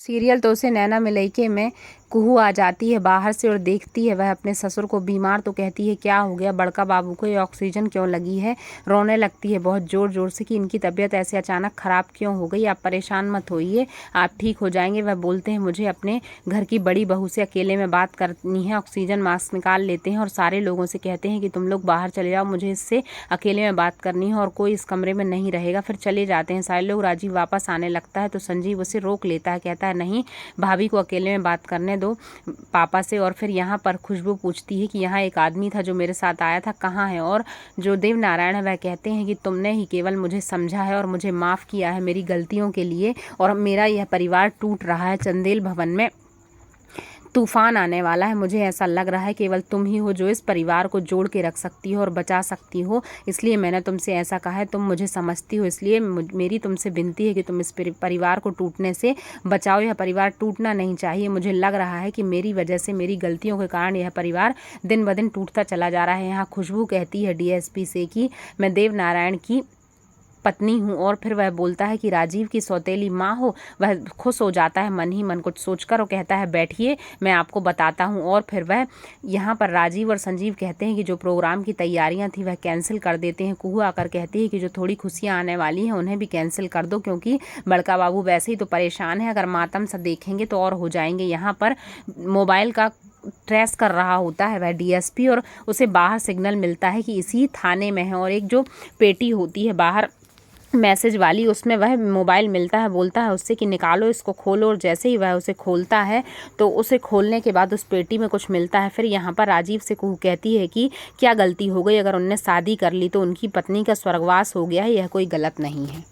Serial तो उसे नैना मिलैके में कुहू आ जाती है बाहर से और देखती है वह अपने ससुर को बीमार तो कहती है क्या हो गया, बड़का बाबू को ये ऑक्सीजन क्यों लगी है। रोने लगती है बहुत ज़ोर ज़ोर से कि इनकी तबीयत ऐसे अचानक ख़राब क्यों हो गई, आप परेशान मत होइए, आप ठीक हो जाएंगे। वह बोलते हैं मुझे अपने घर की बड़ी बहू से अकेले में बात करनी है। ऑक्सीजन मास्क निकाल लेते हैं और सारे लोगों से कहते हैं कि तुम लोग बाहर चले जाओ, मुझे इससे अकेले में बात करनी है और कोई इस कमरे में नहीं रहेगा। फिर चले जाते हैं सारे लोग। राजीव वापस आने लगता है तो संजीव उसे रोक लेता है, कहता है नहीं, भाभी को अकेले में बात करने दो पापा से। और फिर यहाँ पर खुशबू पूछती है कि यहाँ एक आदमी था जो मेरे साथ आया था, कहाँ है। और जो देव नारायण है वह कहते हैं कि तुमने ही केवल मुझे समझा है और मुझे माफ़ किया है मेरी गलतियों के लिए, और मेरा यह परिवार टूट रहा है। चंदेल भवन में तूफान आने वाला है। मुझे ऐसा लग रहा है केवल तुम ही हो जो इस परिवार को जोड़ के रख सकती हो और बचा सकती हो, इसलिए मैंने तुमसे ऐसा कहा है। तुम मुझे समझती हो, इसलिए मेरी तुमसे विनती है कि तुम इस परिवार को टूटने से बचाओ। यह परिवार टूटना नहीं चाहिए। मुझे लग रहा है कि मेरी वजह से, मेरी गलतियों के कारण यह परिवार दिन ब दिन टूटता चला जा रहा है। यहाँ खुशबू कहती है डीएसपी से कि मैं देव नारायण की पत्नी हूँ। और फिर वह बोलता है कि राजीव की सौतेली माँ हो। वह खुश हो जाता है मन ही मन कुछ सोचकर और कहता है बैठिए, मैं आपको बताता हूँ। और फिर वह यहाँ पर राजीव और संजीव कहते हैं कि जो प्रोग्राम की तैयारियाँ थी वह कैंसिल कर देते हैं। कुहू आकर कहती है कि जो थोड़ी खुशियाँ आने वाली हैं उन्हें भी कैंसिल कर दो, क्योंकि बड़का बाबू वैसे ही तो परेशान है, अगर मातम सा देखेंगे तो और हो जाएंगे। यहाँ पर मोबाइल का ट्रेस कर रहा होता है वह डीएसपी, और उसे बाहर सिग्नल मिलता है कि इसी थाने में है। और एक जो पेटी होती है बाहर मैसेज वाली, उसमें वह मोबाइल मिलता है। बोलता है उससे कि निकालो इसको, खोलो। और जैसे ही वह उसे खोलता है तो उसे खोलने के बाद उस पेटी में कुछ मिलता है। फिर यहाँ पर राजीव से कुहू कहती है कि क्या गलती हो गई, अगर उनने शादी कर ली तो उनकी पत्नी का स्वर्गवास हो गया है, यह कोई गलत नहीं है।